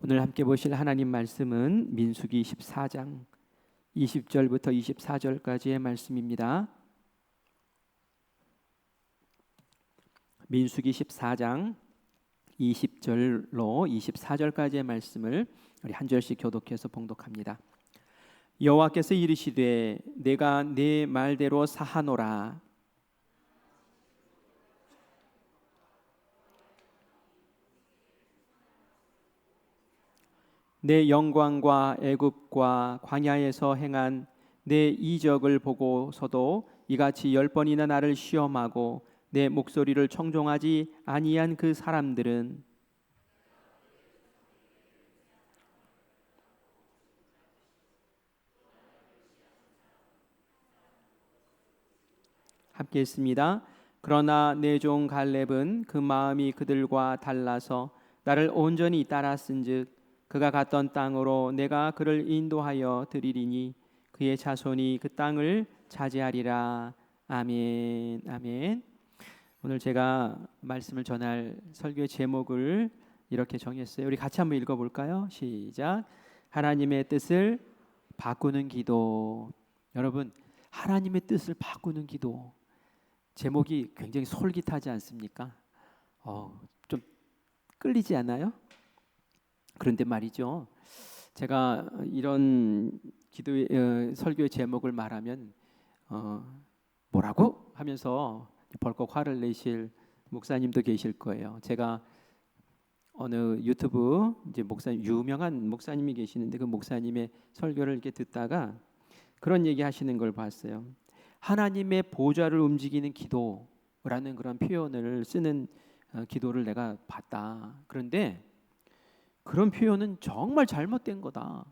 오늘 함께 보실 하나님 말씀은 민수기 14장 20절부터 24절까지의 말씀입니다. 민수기 14장 20절로 24절까지의 말씀을 우리 한 절씩 교독해서 봉독합니다. 여호와께서 이르시되 내가 네 말대로 사하노라. 내 영광과 애굽과 광야에서 행한 내 이적을 보고서도 이같이 10번이나 나를 시험하고 내 목소리를 청종하지 아니한 그 사람들은 함께 했습니다. 그러나 내 종 갈렙은 그 마음이 그들과 달라서 나를 온전히 따랐은즉 그가 갔던 땅으로 내가 그를 인도하여 드리리니 그의 자손이 그 땅을 차지하리라. 아멘. 아멘. 오늘 제가 말씀을 전할 설교의 제목을 이렇게 정했어요. 우리 같이 한번 읽어볼까요? 시작. 하나님의 뜻을 바꾸는 기도. 여러분, 하나님의 뜻을 바꾸는 기도. 제목이 굉장히 솔깃하지 않습니까? 좀 끌리지 않아요? 그런데 말이죠, 제가 이런 설교의 제목을 말하면 뭐라고 하면서 벌컥 화를 내실 목사님도 계실 거예요. 제가 어느 유튜브 이제 유명한 목사님이 계시는데 그 목사님의 설교를 이렇게 듣다가 그런 얘기 하시는 걸 봤어요. 하나님의 보좌를 움직이는 기도라는 그런 표현을 쓰는 기도를 내가 봤다. 그런데 그런 표현은 정말 잘못된 거다.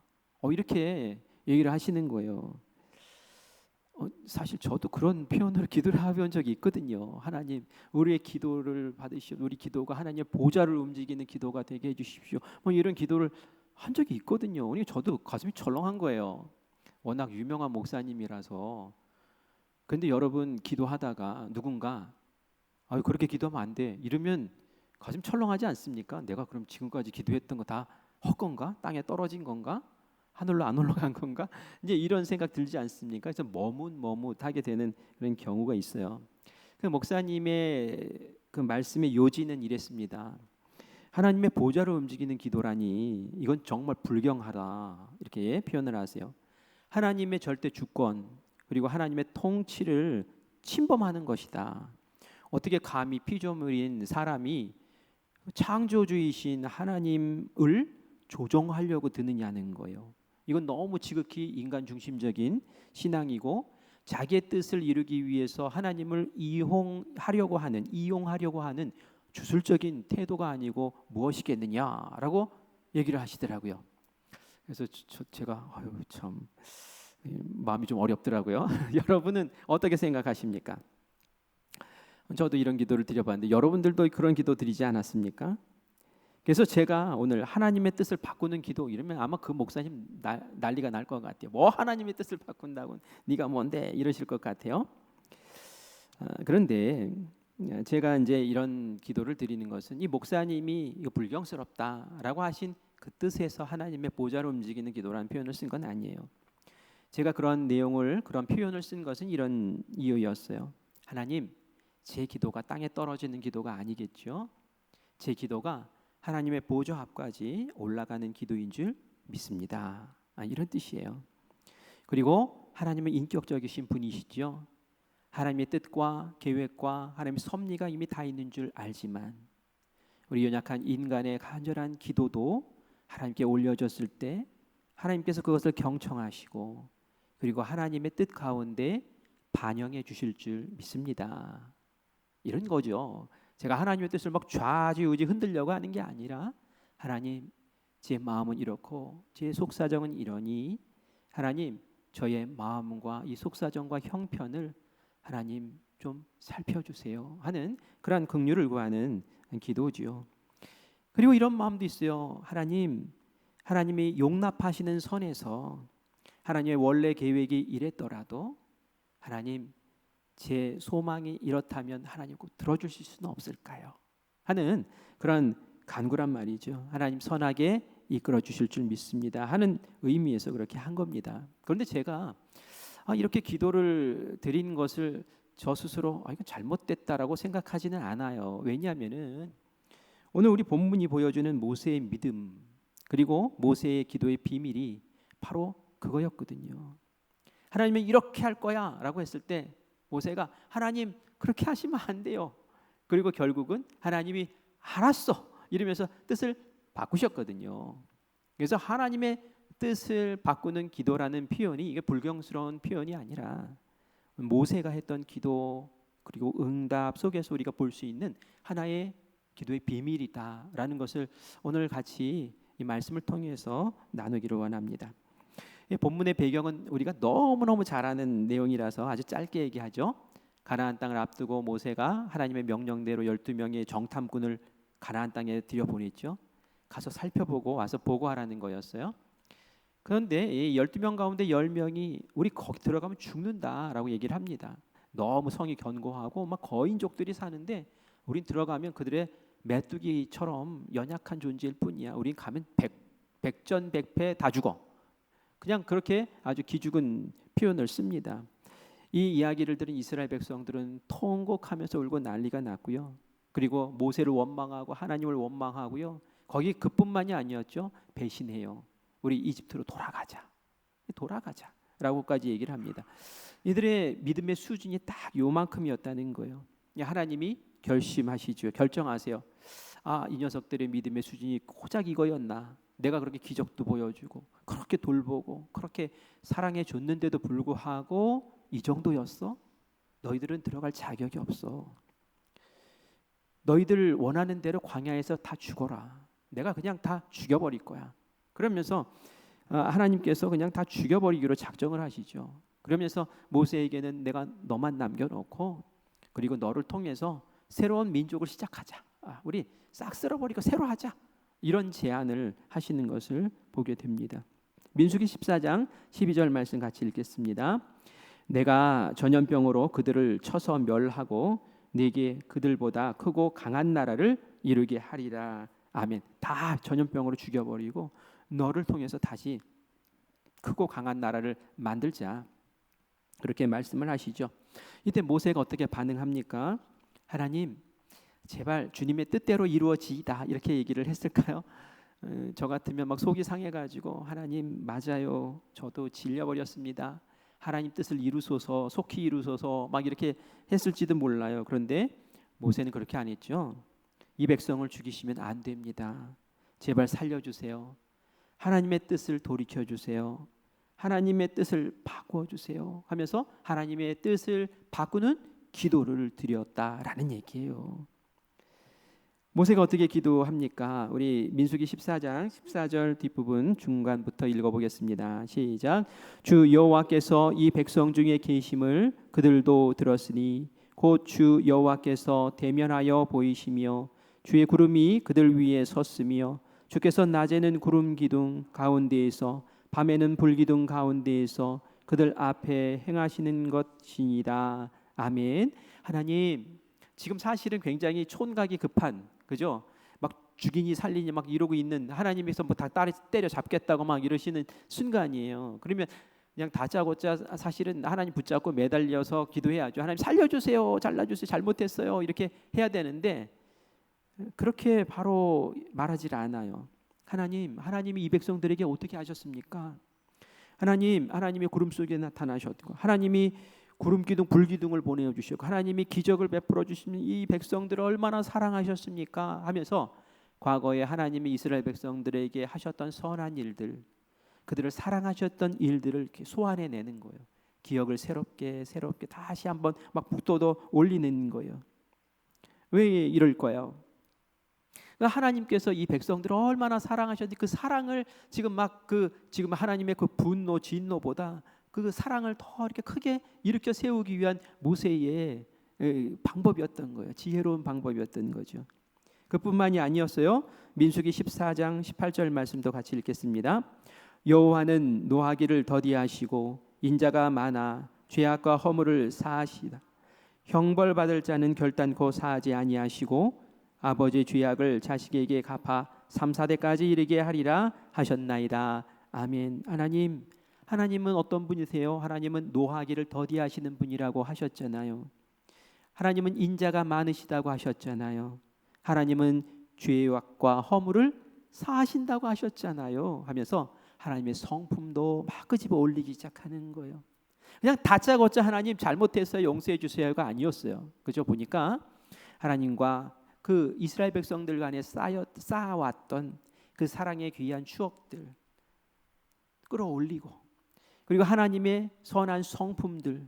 이렇게 얘기를 하시는 거예요. 사실 저도 그런 표현으로 기도를 해본 적이 있거든요. 하나님, 우리의 기도를 받으시오. 우리 기도가 하나님의 보좌를 움직이는 기도가 되게 해주십시오. 이런 기도를 한 적이 있거든요. 저도 가슴이 철렁한 거예요. 워낙 유명한 목사님이라서. 그런데 여러분, 기도하다가 누군가 그렇게 기도하면 안 돼 이러면 가슴 철렁하지 않습니까? 내가 그럼 지금까지 기도했던 거 다 헛건가? 땅에 떨어진 건가? 하늘로 안 올라간 건가? 이제 이런 생각 들지 않습니까? 그래서 머뭇하게 되는 그런 경우가 있어요. 그 목사님의 그 말씀의 요지는 이랬습니다. 하나님의 보좌를 움직이는 기도라니 이건 정말 불경하다, 이렇게 표현을 하세요. 하나님의 절대 주권 그리고 하나님의 통치를 침범하는 것이다. 어떻게 감히 피조물인 사람이 창조주이신 하나님을 조종하려고 드느냐는 거예요. 이건 너무 지극히 인간 중심적인 신앙이고 자기의 뜻을 이루기 위해서 하나님을 이용하려고 하는 주술적인 태도가 아니고 무엇이겠느냐라고 얘기를 하시더라고요. 그래서 제가 참 마음이 좀 어렵더라고요. 여러분은 어떻게 생각하십니까? 저도 이런 기도를 드려봤는데 여러분들도 그런 기도 드리지 않았습니까? 그래서 제가 오늘 하나님의 뜻을 바꾸는 기도 이러면 아마 그 목사님 난리가 날 것 같아요. 뭐 하나님의 뜻을 바꾼다고, 네가 뭔데, 이러실 것 같아요. 그런데 제가 이제 이런 기도를 드리는 것은 이 목사님이 이거 불경스럽다라고 하신 그 뜻에서 하나님의 보좌를 움직이는 기도라는 표현을 쓴 건 아니에요. 제가 그런 표현을 쓴 것은 이런 이유였어요. 하나님, 제 기도가 땅에 떨어지는 기도가 아니겠죠. 제 기도가 하나님의 보좌 앞까지 올라가는 기도인 줄 믿습니다. 이런 뜻이에요. 그리고 하나님은 인격적이신 분이시죠. 하나님의 뜻과 계획과 하나님의 섭리가 이미 다 있는 줄 알지만 우리 연약한 인간의 간절한 기도도 하나님께 올려졌을 때 하나님께서 그것을 경청하시고 그리고 하나님의 뜻 가운데 반영해 주실 줄 믿습니다. 이런 거죠. 제가 하나님의 뜻을 막 좌지우지 흔들려고 하는 게 아니라, 하나님, 제 마음은 이렇고 제 속사정은 이러니 하나님, 저의 마음과 이 속사정과 형편을 하나님 좀 살펴주세요 하는 그러한 긍휼을 구하는 기도지요. 그리고 이런 마음도 있어요. 하나님이 용납하시는 선에서 하나님의 원래 계획이 이랬더라도 하나님, 제 소망이 이렇다면 하나님 꼭 들어주실 수는 없을까요? 하는 그런 간구란 말이죠. 하나님 선하게 이끌어 주실 줄 믿습니다 하는 의미에서 그렇게 한 겁니다. 그런데 제가 이렇게 기도를 드린 것을 저 스스로 이건 잘못됐다라고 생각하지는 않아요. 왜냐하면은 오늘 우리 본문이 보여주는 모세의 믿음 그리고 모세의 기도의 비밀이 바로 그거였거든요. 하나님이 이렇게 할 거야 라고 했을 때 모세가 하나님 그렇게 하시면 안 돼요. 그리고 결국은 하나님이 알았어 이러면서 뜻을 바꾸셨거든요. 그래서 하나님의 뜻을 바꾸는 기도라는 표현이 이게 불경스러운 표현이 아니라 모세가 했던 기도 그리고 응답 속에서 우리가 볼 수 있는 하나의 기도의 비밀이다라는 것을 오늘 같이 이 말씀을 통해서 나누기를 원합니다. 이 본문의 배경은 우리가 너무너무 잘 아는 내용이라서 아주 짧게 얘기하죠. 가나안 땅을 앞두고 모세가 하나님의 명령대로 12명의 정탐꾼을 가나안 땅에 들여보냈죠. 가서 살펴보고 와서 보고하라는 거였어요. 그런데 이 12명 가운데 10명이 우리 거기 들어가면 죽는다라고 얘기를 합니다. 너무 성이 견고하고 막 거인족들이 사는데 우린 들어가면 그들의 메뚜기처럼 연약한 존재일 뿐이야. 우린 가면 백전백패 다 죽어. 그냥 그렇게 아주 기죽은 표현을 씁니다. 이 이야기를 들은 이스라엘 백성들은 통곡하면서 울고 난리가 났고요. 그리고 모세를 원망하고 하나님을 원망하고요. 거기 그뿐만이 아니었죠. 배신해요. 우리 이집트로 돌아가자라고까지 얘기를 합니다. 이들의 믿음의 수준이 딱 요만큼이었다는 거예요. 하나님이 결심하시죠. 결정하세요. 이 녀석들의 믿음의 수준이 고작 이거였나? 내가 그렇게 기적도 보여주고 그렇게 돌보고 그렇게 사랑해 줬는데도 불구하고 이 정도였어? 너희들은 들어갈 자격이 없어. 너희들 원하는 대로 광야에서 다 죽어라. 내가 그냥 다 죽여버릴 거야. 그러면서 하나님께서 그냥 다 죽여버리기로 작정을 하시죠. 그러면서 모세에게는 내가 너만 남겨놓고 그리고 너를 통해서 새로운 민족을 시작하자. 우리 싹 쓸어버리고 새로 하자. 이런 제안을 하시는 것을 보게 됩니다. 민수기 14장 12절 말씀 같이 읽겠습니다. 내가 전염병으로 그들을 쳐서 멸하고 네게 그들보다 크고 강한 나라를 이루게 하리라. 아멘. 다 전염병으로 죽여버리고 너를 통해서 다시 크고 강한 나라를 만들자. 그렇게 말씀을 하시죠. 이때 모세가 어떻게 반응합니까? 하나님 제발 주님의 뜻대로 이루어지이다 이렇게 얘기를 했을까요? 저 같으면 막 속이 상해가지고 하나님 맞아요. 저도 질려버렸습니다. 하나님 뜻을 이루소서 속히 이루소서 막 이렇게 했을지도 몰라요. 그런데 모세는 그렇게 안 했죠. 이 백성을 죽이시면 안 됩니다. 제발 살려주세요. 하나님의 뜻을 돌이켜주세요. 하나님의 뜻을 바꿔주세요 하면서 하나님의 뜻을 바꾸는 기도를 드렸다라는 얘기예요. 모세가 어떻게 기도합니까? 우리 민수기 14장 14절 뒷부분 중간부터 읽어보겠습니다. 시작. 주 여호와께서 이 백성 중에 계심을 그들도 들었으니 곧 주 여호와께서 대면하여 보이시며 주의 구름이 그들 위에 섰으며 주께서 낮에는 구름 기둥 가운데에서 밤에는 불 기둥 가운데에서 그들 앞에 행하시는 것이니라. 아멘. 하나님 지금 사실은 굉장히 촌각이 급한 그죠? 막 죽이니 살리니 막 이러고 있는 하나님께서 뭐 다 때려 잡겠다고 막 이러시는 순간이에요. 그러면 그냥 다짜고짜 사실은 하나님 붙잡고 매달려서 기도해야죠. 하나님 살려주세요, 잘라주세요, 잘못했어요 이렇게 해야 되는데 그렇게 바로 말하질 않아요. 하나님이 이 백성들에게 어떻게 하셨습니까? 하나님의 구름 속에 나타나셨고 하나님이 구름 기둥, 불 기둥을 보내주셨고 하나님이 기적을 베풀어 주시는 이 백성들을 얼마나 사랑하셨습니까? 하면서 과거에 하나님이 이스라엘 백성들에게 하셨던 선한 일들, 그들을 사랑하셨던 일들을 이렇게 소환해내는 거예요. 기억을 새롭게 다시 한번 막 북돋아 올리는 거예요. 왜 이럴까요? 하나님께서 이 백성들을 얼마나 사랑하셨는지 그 사랑을 지금 하나님의 그 분노, 진노보다 그 사랑을 더 이렇게 크게 일으켜 세우기 위한 모세의 방법이었던 거예요. 지혜로운 방법이었던 거죠. 그뿐만이 아니었어요. 민수기 14장 18절 말씀도 같이 읽겠습니다. 여호와는 노하기를 더디하시고 인자가 많아 죄악과 허물을 사하시다. 형벌받을 자는 결단코 사하지 아니하시고 아버지의 죄악을 자식에게 갚아 3, 4대까지 이르게 하리라 하셨나이다. 아멘. 하나님은 어떤 분이세요? 하나님은 노하기를 더디하시는 분이라고 하셨잖아요. 하나님은 인자가 많으시다고 하셨잖아요. 하나님은 죄악과 허물을 사하신다고 하셨잖아요. 하면서 하나님의 성품도 막 끄집어 올리기 시작하는 거예요. 그냥 다짜고짜 하나님 잘못했어요, 용서해 주세요가 아니었어요. 그죠? 보니까 하나님과 그 이스라엘 백성들 간에 쌓아왔던 그 사랑의 귀한 추억들 끌어올리고, 그리고 하나님의 선한 성품들,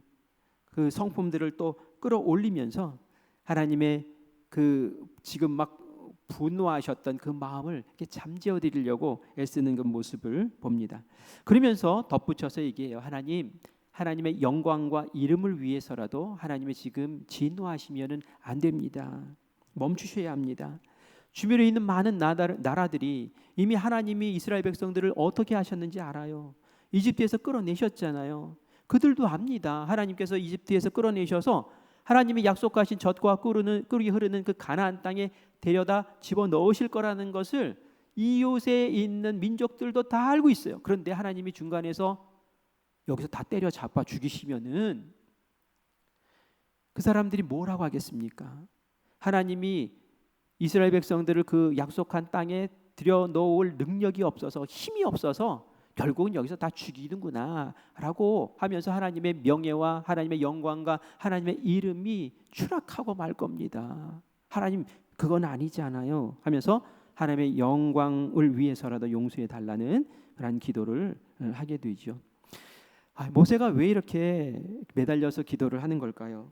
그 성품들을 또 끌어올리면서 하나님의 그 지금 막 분노하셨던 그 마음을 이렇게 잠재워 드리려고 애쓰는 그 모습을 봅니다. 그러면서 덧붙여서 얘기해요. 하나님의 영광과 이름을 위해서라도 하나님의 지금 진노하시면은 안 됩니다. 멈추셔야 합니다. 주변에 있는 많은 나라들이 이미 하나님이 이스라엘 백성들을 어떻게 하셨는지 알아요. 이집트에서 끌어내셨잖아요. 그들도 압니다. 하나님께서 이집트에서 끌어내셔서 하나님이 약속하신 젖과 꿀이 흐르는 그 가나안 땅에 데려다 집어넣으실 거라는 것을 이웃에 있는 민족들도 다 알고 있어요. 그런데 하나님이 중간에서 여기서 다 때려잡아 죽이시면은 그 사람들이 뭐라고 하겠습니까? 하나님이 이스라엘 백성들을 그 약속한 땅에 들여놓을 능력이 없어서, 힘이 없어서 결국은 여기서 다 죽이는구나 라고 하면서 하나님의 명예와 하나님의 영광과 하나님의 이름이 추락하고 말 겁니다. 하나님 그건 아니잖아요 하면서 하나님의 영광을 위해서라도 용서해 달라는 그런 기도를 하게 되죠. 모세가 왜 이렇게 매달려서 기도를 하는 걸까요?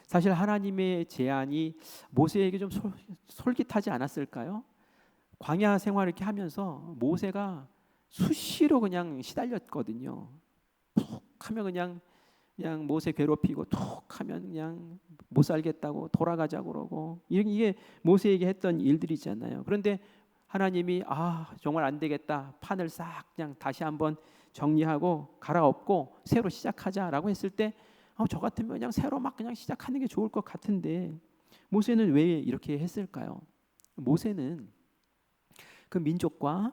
사실 하나님의 제안이 모세에게 좀 솔깃하지 않았을까요? 광야 생활을 이렇게 하면서 모세가 수시로 그냥 시달렸거든요. 툭 하면 그냥 모세 괴롭히고, 툭 하면 그냥 못 살겠다고 돌아가자고 그러고, 이게 모세에게 했던 일들이잖아요. 그런데 하나님이 정말 안 되겠다, 판을 싹 그냥 다시 한번 정리하고 갈아엎고 새로 시작하자라고 했을 때 저 같으면 그냥 새로 막 그냥 시작하는 게 좋을 것 같은데 모세는 왜 이렇게 했을까요? 모세는 그 민족과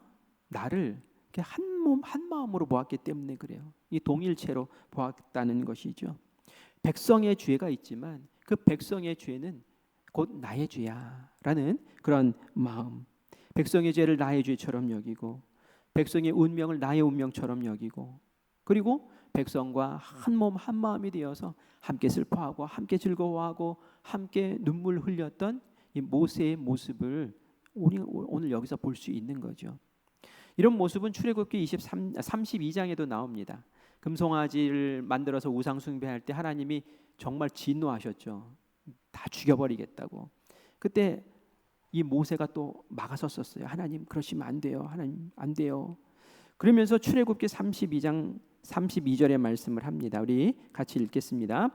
나를 한 몸 한 마음으로 보았기 때문에 그래요. 이 동일체로 보았다는 것이죠. 백성의 죄가 있지만 그 백성의 죄는 곧 나의 죄야라는 그런 마음. 백성의 죄를 나의 죄처럼 여기고, 백성의 운명을 나의 운명처럼 여기고, 그리고 백성과 한 몸 한 마음이 되어서 함께 슬퍼하고 함께 즐거워하고 함께 눈물 흘렸던 이 모세의 모습을 오늘 여기서 볼 수 있는 거죠. 이런 모습은 출애굽기 32장에도 나옵니다. 금송아지를 만들어서 우상 숭배할 때 하나님이 정말 진노하셨죠. 다 죽여버리겠다고. 그때 이 모세가 또 막아섰었어요. 하나님 그러시면 안 돼요. 하나님 안 돼요. 그러면서 출애굽기 32장 32절의 말씀을 합니다. 우리 같이 읽겠습니다.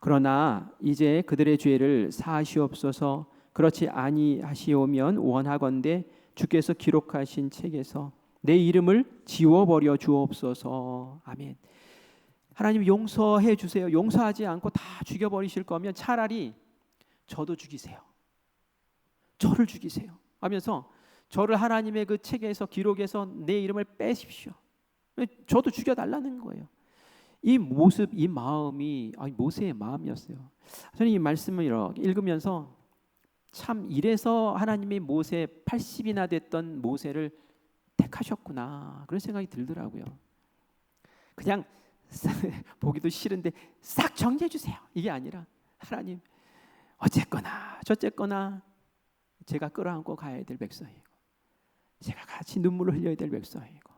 그러나 이제 그들의 죄를 사하시옵소서. 그렇지 아니하시오면 원하건대 주께서 기록하신 책에서 내 이름을 지워버려 주옵소서. 아멘. 하나님 용서해 주세요. 용서하지 않고 다 죽여버리실 거면 차라리 저도 죽이세요. 저를 죽이세요 하면서 저를 하나님의 그 책에서 기록해서 내 이름을 빼십시오. 저도 죽여달라는 거예요. 이 모습, 이 마음이 모세의 마음이었어요. 저는 이 말씀을 이렇게 읽으면서 참 이래서 하나님이 모세 80이나 됐던 모세를 택하셨구나 그런 생각이 들더라고요. 그냥 보기도 싫은데 싹 정리해 주세요 이게 아니라 하나님 어쨌거나 저쨌거나 제가 끌어안고 가야 될 백성이고 제가 같이 눈물을 흘려야 될 백성이고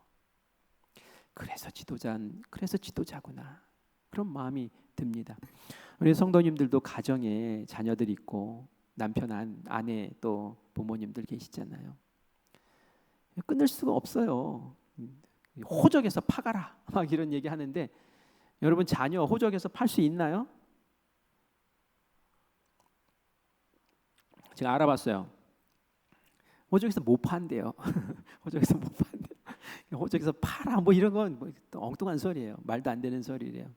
그래서 지도자구나 그런 마음이 듭니다. 우리 성도님들도 가정에 자녀들 있고 남편, 아내 또 부모님들 계시잖아요. 끊을 수가 없어요. 호적에서 파가라 막 이런 얘기 하는데 여러분 자녀 호적에서 팔 수 있나요? 제가 알아봤어요. 호적에서 못 판대요. 호적에서 못 판대요. 호적에서 팔아 뭐 이런 건 뭐 엉뚱한 소리예요. 말도 안 되는 소리래요.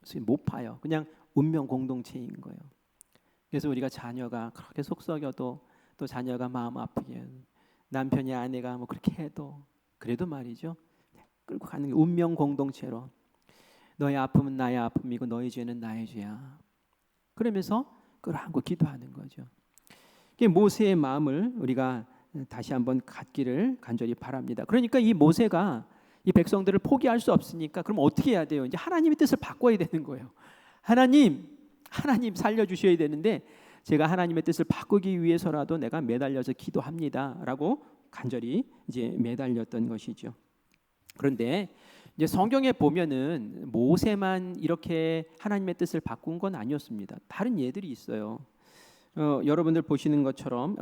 그래서 못 파요. 그냥 운명 공동체인 거예요. 그래서 우리가 자녀가 그렇게 속썩여도 또 자녀가 마음 아프게, 남편이 아내가 뭐 그렇게 해도 그래도 말이죠, 끌고 가는 게 운명 공동체로 너의 아픔은 나의 아픔이고 너의 죄는 나의 죄야. 그러면서 끌어안고 기도하는 거죠. 이게 모세의 마음을 우리가 다시 한번 갖기를 간절히 바랍니다. 그러니까 이 모세가 이 백성들을 포기할 수 없으니까 그럼 어떻게 해야 돼요? 이제 하나님의 뜻을 바꿔야 되는 거예요. 하나님 살려주셔야 되는데 제가 하나님의 뜻을 바꾸기 위해서라도 내가 매달려서 기도합니다라고 간절히 이제 매달렸던 것이죠. 그런데 이제 성경에 보면은 모세만 이렇게 하나님의 뜻을 바꾼 건 아니었습니다. 다른 예들이 있어요. 여러분들 보시는 것처럼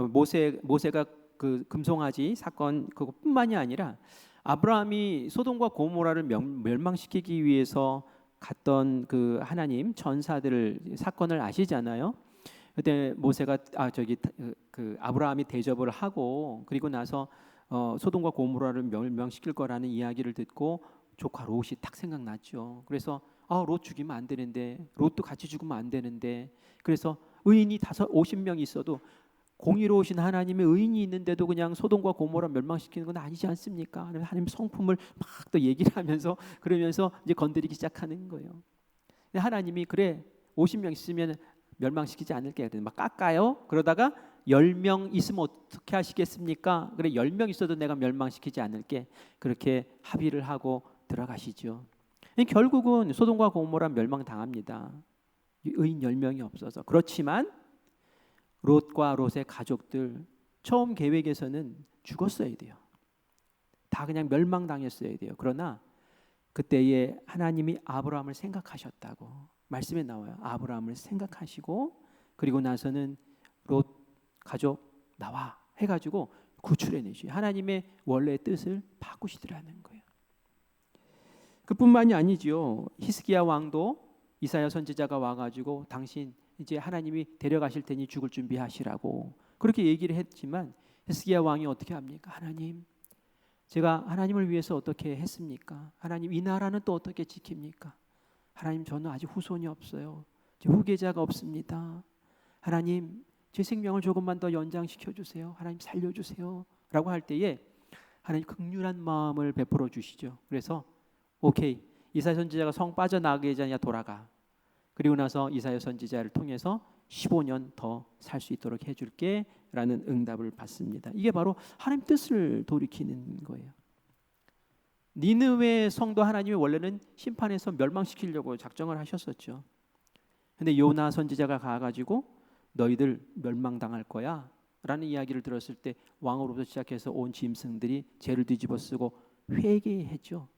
모세가 그 금송아지 사건 그것뿐만이 아니라 아브라함이 소돔과 고모라를 멸망시키기 위해서 갔던 그 하나님 전사들을 사건을 아시잖아요. 그때 모세가 그 아브라함이 대접을 하고 그리고 나서 소돔과 고모라를 멸망시킬 거라는 이야기를 듣고 조카 롯이 딱 생각났죠. 그래서 롯 죽이면 안 되는데, 롯도 같이 죽으면 안 되는데, 그래서 의인이 50명 있어도 공의로우신 하나님의 의인이 있는데도 그냥 소돔과 고모라 멸망시키는 건 아니지 않습니까? 하나님 성품을 막 또 얘기를 하면서 그러면서 이제 건드리기 시작하는 거예요. 근데 하나님이 그래 50명 있으면 멸망시키지 않을게. 막 깎아요. 그러다가 10명 있으면 어떻게 하시겠습니까? 그래 10명 있어도 내가 멸망시키지 않을게. 그렇게 합의를 하고 들어가시죠. 결국은 소돔과 고모라 멸망당합니다. 의인 10명이 없어서. 그렇지만 롯과 롯의 가족들 처음 계획에서는 죽었어야 돼요. 다 그냥 멸망당했어야 돼요. 그러나 그때에 하나님이 아브라함을 생각하셨다고 말씀에 나와요. 아브라함을 생각하시고 그리고 나서는 롯 가족 나와 해가지고 구출해내시. 하나님의 원래 뜻을 바꾸시더라는 거예요. 그뿐만이 아니지요. 히스기야 왕도 이사야 선지자가 와가지고 당신 이제 하나님이 데려가실 테니 죽을 준비하시라고 그렇게 얘기를 했지만 히스기야 왕이 어떻게 합니까? 하나님, 제가 하나님을 위해서 어떻게 했습니까? 하나님, 이 나라는 또 어떻게 지킵니까? 하나님, 저는 아직 후손이 없어요. 제 후계자가 없습니다. 하나님, 제 생명을 조금만 더 연장시켜 주세요. 하나님, 살려주세요. 라고 할 때에 하나님 긍휼한 마음을 베풀어 주시죠. 그래서 오케이, 이사야 선지자가 성 빠져나가기 전에 돌아가. 그리고 나서 이사야 선지자를 통해서 15년 더 살 수 있도록 해줄게 라는 응답을 받습니다. 이게 바로 하나님 뜻을 돌이키는 거예요. 니느웨 성도 하나님이 원래는 심판해서 멸망시키려고 작정을 하셨었죠. 근데 요나 선지자가 가가지고 너희들 멸망당할 거야 라는 이야기를 들었을 때 왕으로부터 시작해서 온 짐승들이 죄를 뒤집어 쓰고 회개했죠.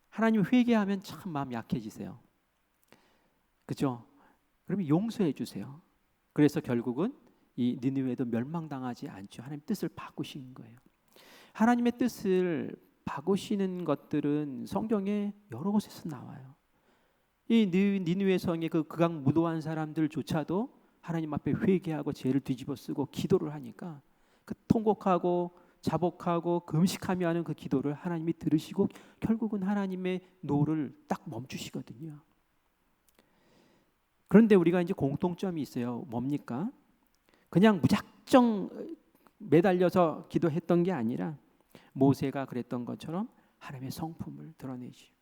하나님 회개하면 참 마음 약해지세요. 그렇죠? 그러면 용서해 주세요. 그래서 결국은 이 니느웨도 멸망당하지 않죠. 하나님 뜻을 바꾸신 거예요. 하나님의 뜻을 바꾸시는 것들은 성경에 여러 곳에서 나와요. 이 니느웨 성의 그 극악 무도한 사람들조차도 하나님 앞에 회개하고 죄를 뒤집어 쓰고 기도를 하니까 그 통곡하고 자복하고 금식하며 하는 그 기도를 하나님이 들으시고 결국은 하나님의 노를 딱 멈추시거든요. 그런데 우리가 이제 공통점이 있어요. 뭡니까? 그냥 무작정 매달려서 기도했던 게 아니라 모세가 그랬던 것처럼 하나님의 성품을 드러내시고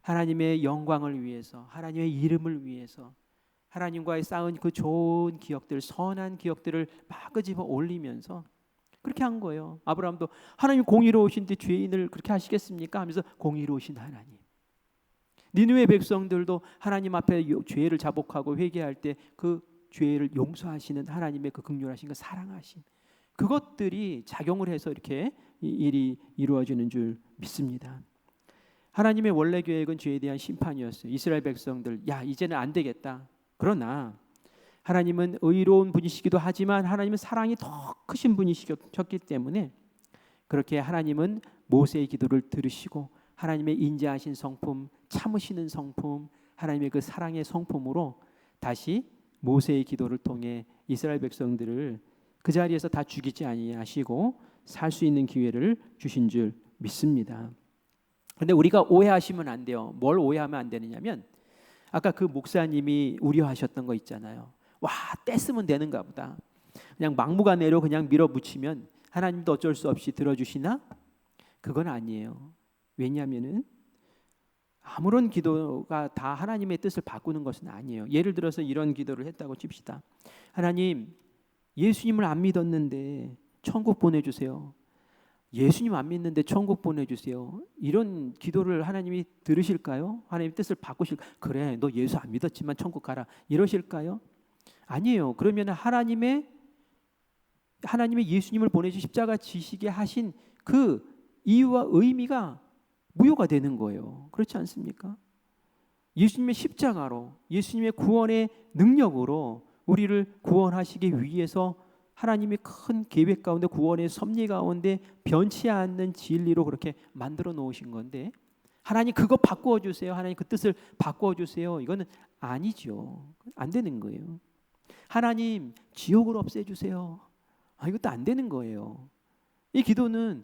하나님의 영광을 위해서, 하나님의 이름을 위해서 하나님과의 쌓은 그 좋은 기억들, 선한 기억들을 막 끄집어 올리면서 그렇게 한 거예요. 아브라함도 하나님 공의로우신데 죄인을 그렇게 하시겠습니까? 하면서 공의로우신 하나님. 니느웨 백성들도 하나님 앞에 죄를 자복하고 회개할 때 그 죄를 용서하시는 하나님의 그 긍휼하신 그 사랑하심, 그것들이 작용을 해서 이렇게 일이 이루어지는 줄 믿습니다. 하나님의 원래 계획은 죄에 대한 심판이었어요. 이스라엘 백성들, 야 이제는 안 되겠다. 그러나 하나님은 의로운 분이시기도 하지만 하나님은 사랑이 더 크신 분이셨기 때문에 그렇게 하나님은 모세의 기도를 들으시고 하나님의 인자하신 성품, 참으시는 성품, 하나님의 그 사랑의 성품으로 다시 모세의 기도를 통해 이스라엘 백성들을 그 자리에서 다 죽이지 아니하시고 살 수 있는 기회를 주신 줄 믿습니다. 그런데 우리가 오해하시면 안 돼요. 뭘 오해하면 안 되느냐면 아까 그 목사님이 우려하셨던 거 있잖아요. 와, 떼쓰면 되는가 보다. 그냥 막무가내로 그냥 밀어붙이면 하나님도 어쩔 수 없이 들어주시나? 그건 아니에요. 왜냐하면은 아무런 기도가 다 하나님의 뜻을 바꾸는 것은 아니에요. 예를 들어서 이런 기도를 했다고 칩시다. 하나님, 예수님을 안 믿었는데 천국 보내주세요. 예수님 안 믿는데 천국 보내주세요. 이런 기도를 하나님이 들으실까요? 하나님의 뜻을 바꾸실까요? 그래, 너 예수 안 믿었지만 천국 가라, 이러실까요? 아니에요. 그러면 하나님의 예수님을 보내주 십자가 지시게 하신 그 이유와 의미가 무효가 되는 거예요. 그렇지 않습니까? 예수님의 십자가로, 예수님의 구원의 능력으로 우리를 구원하시기 위해서 하나님의 큰 계획 가운데, 구원의 섭리 가운데 변치 않는 진리로 그렇게 만들어 놓으신 건데, 하나님 그거 바꾸어 주세요, 하나님 그 뜻을 바꾸어 주세요, 이거는 아니죠. 안 되는 거예요. 하나님 지옥을 없애주세요, 이것도 안 되는 거예요. 이 기도는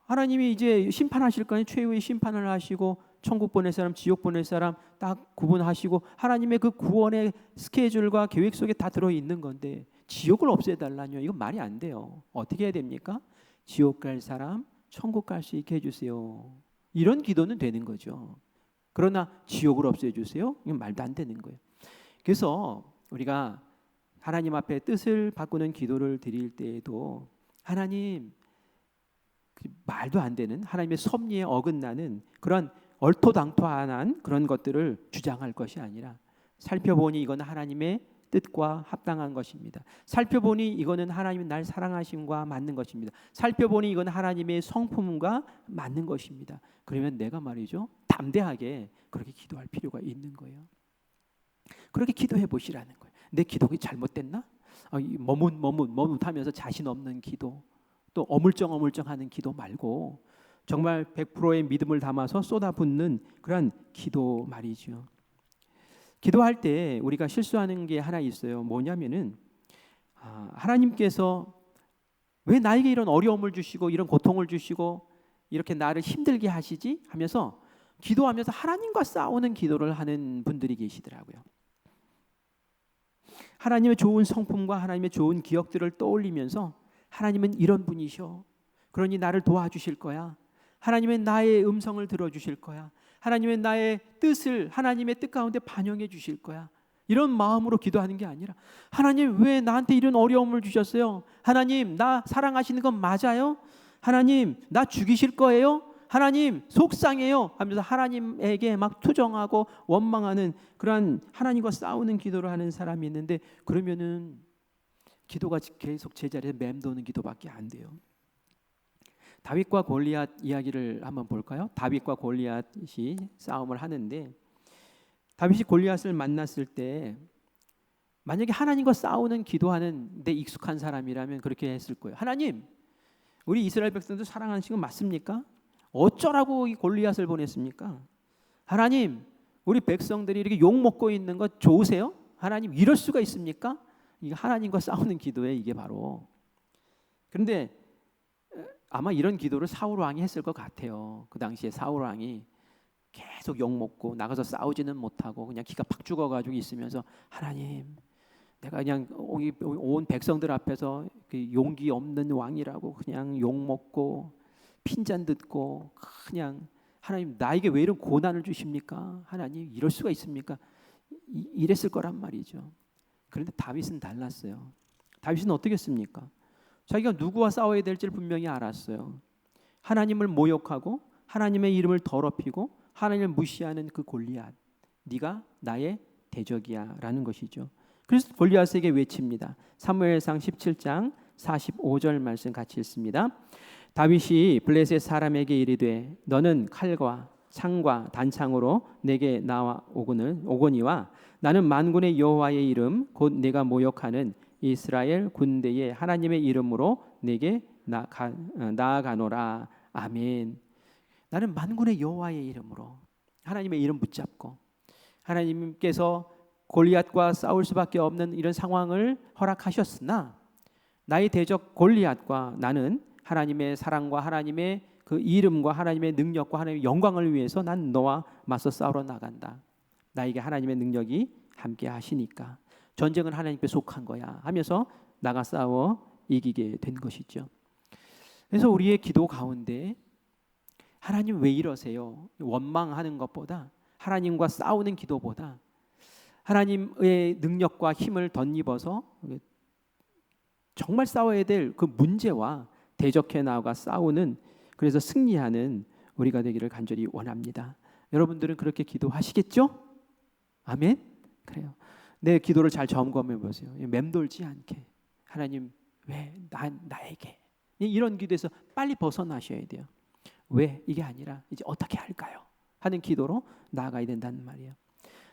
하나님이 이제 심판하실 거 아니에요. 최후의 심판을 하시고 천국 보낼 사람, 지옥 보낼 사람 딱 구분하시고 하나님의 그 구원의 스케줄과 계획 속에 다 들어있는 건데 지옥을 없애달라뇨? 이건 말이 안 돼요. 어떻게 해야 됩니까? 지옥 갈 사람 천국 갈 수 있게 해주세요. 이런 기도는 되는 거죠. 그러나 지옥을 없애주세요? 이건 말도 안 되는 거예요. 그래서 우리가 하나님 앞에 뜻을 바꾸는 기도를 드릴 때에도 하나님, 말도 안 되는 하나님의 섭리에 어긋나는 그런 얼토당토한 그런 것들을 주장할 것이 아니라, 살펴보니 이건 하나님의 뜻과 합당한 것입니다. 살펴보니 이거는 하나님이 날 사랑하심과 맞는 것입니다. 살펴보니 이건 하나님의 성품과 맞는 것입니다. 그러면 내가 말이죠, 담대하게 그렇게 기도할 필요가 있는 거예요. 그렇게 기도해 보시라는 거예요. 내 기도가 잘못됐나? 머뭇하면서 자신 없는 기도, 또 어물쩡하는 기도 말고 정말 100%의 믿음을 담아서 쏟아붓는 그런 기도 말이죠. 기도할 때 우리가 실수하는 게 하나 있어요. 뭐냐면은 하나님께서 왜 나에게 이런 어려움을 주시고 이런 고통을 주시고 이렇게 나를 힘들게 하시지? 하면서 기도하면서 하나님과 싸우는 기도를 하는 분들이 계시더라고요. 하나님의 좋은 성품과 하나님의 좋은 기억들을 떠올리면서 하나님은 이런 분이셔, 그러니 나를 도와주실 거야, 하나님은 나의 음성을 들어주실 거야, 하나님은 나의 뜻을 하나님의 뜻 가운데 반영해 주실 거야, 이런 마음으로 기도하는 게 아니라 하나님 왜 나한테 이런 어려움을 주셨어요? 하나님 나 사랑하시는 건 맞아요? 하나님 나 죽이실 거예요? 하나님 속상해요 하면서 하나님에게 막 투정하고 원망하는 그런 하나님과 싸우는 기도를 하는 사람이 있는데, 그러면은 기도가 계속 제자리에 맴도는 기도밖에 안 돼요. 다윗과 골리앗 이야기를 한번 볼까요? 다윗과 골리앗이 싸움을 하는데, 다윗이 골리앗을 만났을 때 만약에 하나님과 싸우는 기도하는 데 익숙한 사람이라면 그렇게 했을 거예요. 하나님, 우리 이스라엘 백성들 사랑하시는 건 맞습니까? 어쩌라고 이 골리앗을 보냈습니까? 하나님, 우리 백성들이 이렇게 욕 먹고 있는 거 좋으세요? 하나님, 이럴 수가 있습니까? 이게 하나님과 싸우는 기도에 이게 바로. 그런데 아마 이런 기도를 사울 왕이 했을 것 같아요. 그 당시에 사울 왕이 계속 욕 먹고 나가서 싸우지는 못하고 그냥 기가 팍 죽어가지고 있으면서, 하나님, 내가 그냥 온 백성들 앞에서 그 용기 없는 왕이라고 그냥 욕 먹고 핀잔 듣고 그냥, 하나님 나에게 왜 이런 고난을 주십니까? 하나님 이럴 수가 있습니까? 이랬을 거란 말이죠. 그런데 다윗은 달랐어요. 다윗은 어떻게 했습니까? 자기가 누구와 싸워야 될지를 분명히 알았어요. 하나님을 모욕하고 하나님의 이름을 더럽히고 하나님을 무시하는 그 골리앗, 네가 나의 대적이야 라는 것이죠. 그래서 골리앗에게 외칩니다. 사무엘상 17장 45절 말씀 같이 읽습니다. 다윗이 블레셋 사람에게 이르되 너는 칼과 창과 단창으로 내게 나오거니와 나는 만군의 여호와의 이름 곧 내가 모욕하는 이스라엘 군대의 하나님의 이름으로 내게 나아가노라. 아멘. 나는 만군의 여호와의 이름으로, 하나님의 이름 붙잡고 하나님께서 골리앗과 싸울 수밖에 없는 이런 상황을 허락하셨으나 나의 대적 골리앗과 나는 하나님의 사랑과 하나님의 그 이름과 하나님의 능력과 하나님의 영광을 위해서 난 너와 맞서 싸우러 나간다. 나에게 하나님의 능력이 함께 하시니까. 전쟁은 하나님께 속한 거야 하면서 나가 싸워 이기게 된 것이죠. 그래서 우리의 기도 가운데 하나님 왜 이러세요? 원망하는 것보다, 하나님과 싸우는 기도보다 하나님의 능력과 힘을 덧입어서 정말 싸워야 될 그 문제와 대적해 나가 싸우는, 그래서 승리하는 우리가 되기를 간절히 원합니다. 여러분들은 그렇게 기도하시겠죠? 아멘? 그래요. 내 기도를 잘 점검해 보세요. 맴돌지 않게, 하나님 왜 나에게, 이런 기도에서 빨리 벗어나셔야 돼요. 왜? 이게 아니라 이제 어떻게 할까요? 하는 기도로 나아가야 된다는 말이에요.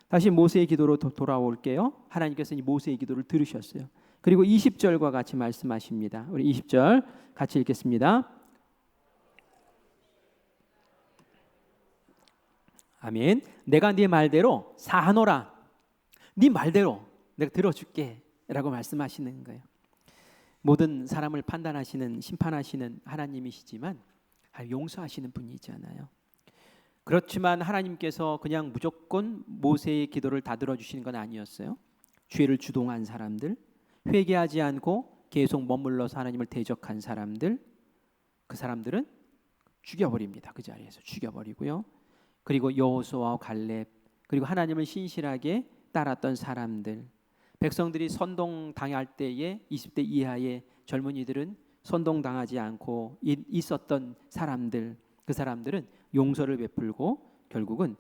다시 모세의 기도로 돌아올게요. 하나님께서 이 모세의 기도를 들으셨어요. 그리고 20절과 같이 말씀하십니다. 우리 20절 같이 읽겠습니다. 아멘. 내가 네 말대로 사하노라. 네 말대로 내가 들어줄게 라고 말씀하시는 거예요. 모든 사람을 판단하시는, 심판하시는 하나님이시지만 용서하시는 분이잖아요. 그렇지만 하나님께서 그냥 무조건 모세의 기도를 다 들어주시는 건 아니었어요. 죄를 주동한 사람들, 회개하지 않고 계속 머물러서 하나님을 대적한 사람들, 그 사람들은 죽여버립니다. 그 자리에서 죽여버리고요. 그리고 여호수아와 갈렙, 그리고 하나님을 신실하게 따랐던 사람들, 백성들이 선동당할 때에 20대 이하의 젊은이들은 선동당하지 않고 있었던 사람들, 그 사람들은 용서를 베풀고 결국은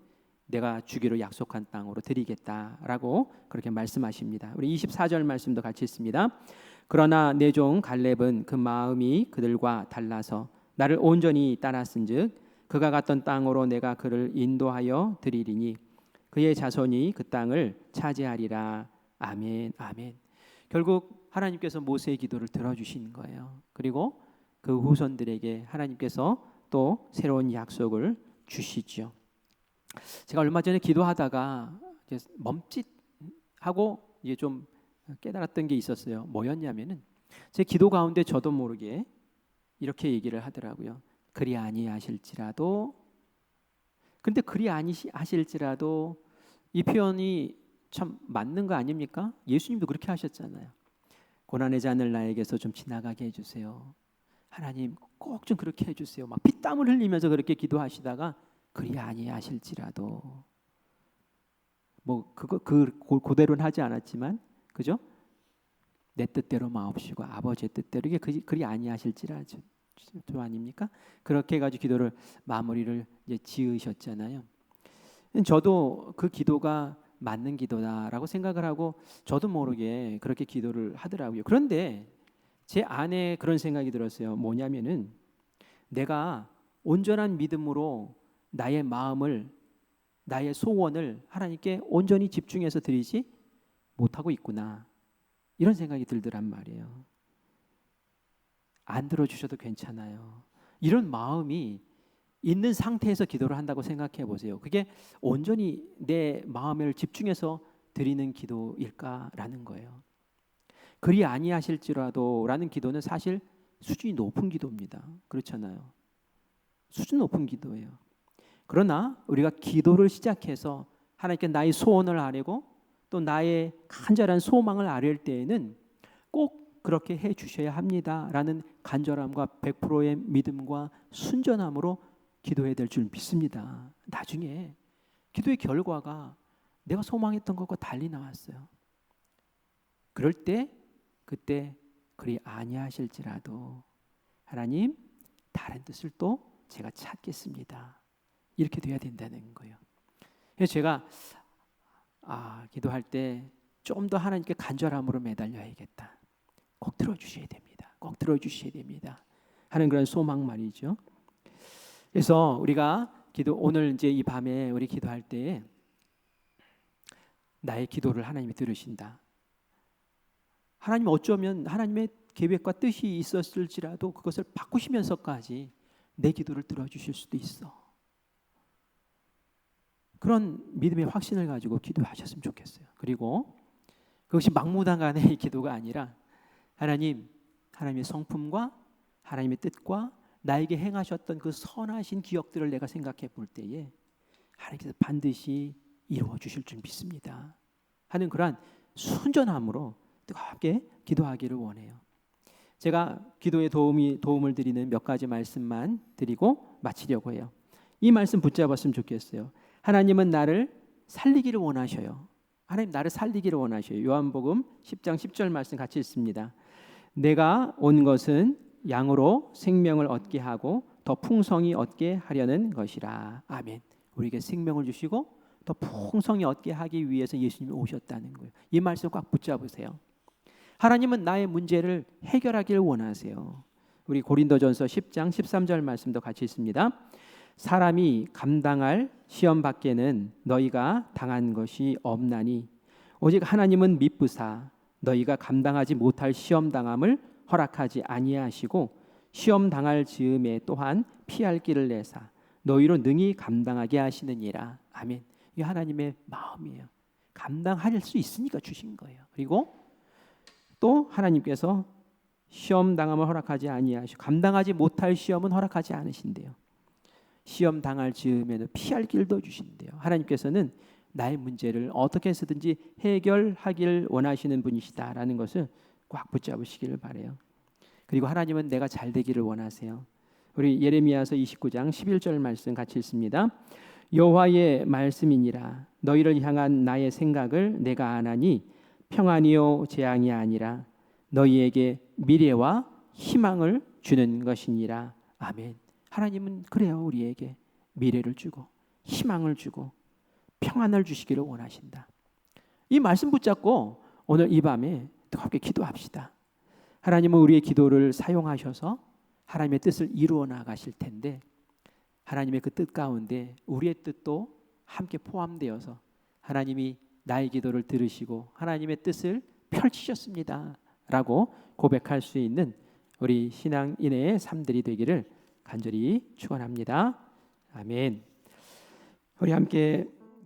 내가 주기로 약속한 땅으로 드리겠다라고 그렇게 말씀하십니다. 우리 24절 말씀도 같이 읽습니다. 그러나 내 종 갈렙은 그 마음이 그들과 달라서 나를 온전히 따랐은즉 그가 갔던 땅으로 내가 그를 인도하여 드리리니 그의 자손이 그 땅을 차지하리라. 아멘, 아멘. 결국 하나님께서 모세의 기도를 들어주신 거예요. 그리고 그 후손들에게 하나님께서 또 새로운 약속을 주시죠. 제가 얼마 전에 기도하다가 멈칫하고 이제 좀 깨달았던 게 있었어요. 뭐였냐면은 제 기도 가운데 저도 모르게 이렇게 얘기를 하더라고요. 그리 아니하실지라도. 근데 그리 아니하실지라도 이 표현이 참 맞는 거 아닙니까? 예수님도 그렇게 하셨잖아요. 고난의 잔을 나에게서 좀 지나가게 해주세요. 하나님 꼭 좀 그렇게 해주세요. 막 피땀을 흘리면서 그렇게 기도하시다가 그리 아니하실지라도, 뭐 그대로는 하지 않았지만, 그죠? 내 뜻대로 마옵시고 아버지의 뜻대로, 이게 그리 아니하실지라도 아닙니까? 그렇게 해가지고 기도를 마무리를 이제 지으셨잖아요. 저도 그 기도가 맞는 기도다라고 생각을 하고 저도 모르게 그렇게 기도를 하더라고요. 그런데 제 안에 그런 생각이 들었어요. 뭐냐면은 내가 온전한 믿음으로 나의 마음을, 나의 소원을 하나님께 온전히 집중해서 드리지 못하고 있구나, 이런 생각이 들더란 말이에요. 안 들어주셔도 괜찮아요. 이런 마음이 있는 상태에서 기도를 한다고 생각해 보세요. 그게 온전히 내 마음을 집중해서 드리는 기도일까라는 거예요. 그리 아니하실지라도 라는 기도는 사실 수준이 높은 기도입니다. 그렇잖아요. 수준 높은 기도예요. 그러나 우리가 기도를 시작해서 하나님께 나의 소원을 아뢰고 또 나의 간절한 소망을 아뢰을 때에는 꼭 그렇게 해 주셔야 합니다라는 간절함과 100%의 믿음과 순전함으로 기도해야 될 줄 믿습니다. 나중에 기도의 결과가 내가 소망했던 것과 달리 나왔어요. 그럴 때 그때 그리 아니하실지라도 하나님 다른 뜻을 또 제가 찾겠습니다. 이렇게 돼야 된다는 거예요. 그래서 제가 기도할 때 좀 더 하나님께 간절함으로 매달려야겠다. 꼭 들어주셔야 됩니다. 꼭 들어주셔야 됩니다. 하는 그런 소망 말이죠. 그래서 우리가 오늘 이제 이 밤에 우리 기도할 때 나의 기도를 하나님이 들으신다. 하나님 어쩌면 하나님의 계획과 뜻이 있었을지라도 그것을 바꾸시면서까지 내 기도를 들어주실 수도 있어. 그런 믿음의 확신을 가지고 기도하셨으면 좋겠어요. 그리고 그것이 막무가내의 기도가 아니라 하나님의 성품과 하나님의 뜻과 나에게 행하셨던 그 선하신 기억들을 내가 생각해 볼 때에 하나님께서 반드시 이루어 주실 줄 믿습니다 하는 그러한 순전함으로 뜨겁게 기도하기를 원해요. 제가 기도에 도움을 드리는 몇 가지 말씀만 드리고 마치려고 해요. 이 말씀 붙잡았으면 좋겠어요. 하나님은 나를 살리기를 원하셔요. 하나님 나를 살리기를 원하셔요. 요한복음 10장 10절 말씀 같이 읽습니다. 내가 온 것은 양으로 생명을 얻게 하고 더 풍성히 얻게 하려는 것이라. 아멘. 우리에게 생명을 주시고 더 풍성히 얻게 하기 위해서 예수님이 오셨다는 거예요. 이 말씀 꽉 붙잡으세요. 하나님은 나의 문제를 해결하기를 원하세요. 우리 고린도전서 10장 13절 말씀도 같이 있습니다. 사람이 감당할 시험 밖에는 너희가 당한 것이 없나니 오직 하나님은 미쁘사 너희가 감당하지 못할 시험 당함을 허락하지 아니하시고 시험 당할 즈음에 또한 피할 길을 내사 너희로 능히 감당하게 하시느니라. 아멘. 이게 하나님의 마음이에요. 감당할 수 있으니까 주신 거예요. 그리고 또 하나님께서 시험 당함을 허락하지 아니하시고 감당하지 못할 시험은 허락하지 않으신대요. 시험 당할 즈음에는 피할 길도 주신대요. 하나님께서는 나의 문제를 어떻게 해서든지 해결하기를 원하시는 분이시다라는 것을 꽉 붙잡으시기를 바라요. 그리고 하나님은 내가 잘 되기를 원하세요. 우리 예레미야서 29장 11절 말씀 같이 읽습니다. 여호와의 말씀이니라 너희를 향한 나의 생각을 내가 아나니 평안이요 재앙이 아니라 너희에게 미래와 희망을 주는 것이니라. 아멘. 하나님은 그래요. 우리에게 미래를 주고 희망을 주고 평안을 주시기를 원하신다. 이 말씀 붙잡고 오늘 이 밤에 뜨겁게 기도합시다. 하나님은 우리의 기도를 사용하셔서 하나님의 뜻을 이루어 나가실 텐데 하나님의 그 뜻 가운데 우리의 뜻도 함께 포함되어서 하나님이 나의 기도를 들으시고 하나님의 뜻을 펼치셨습니다 라고 고백할 수 있는 우리 신앙인의 삶들이 되기를 간절히 축원합니다. 아멘. 우리 함께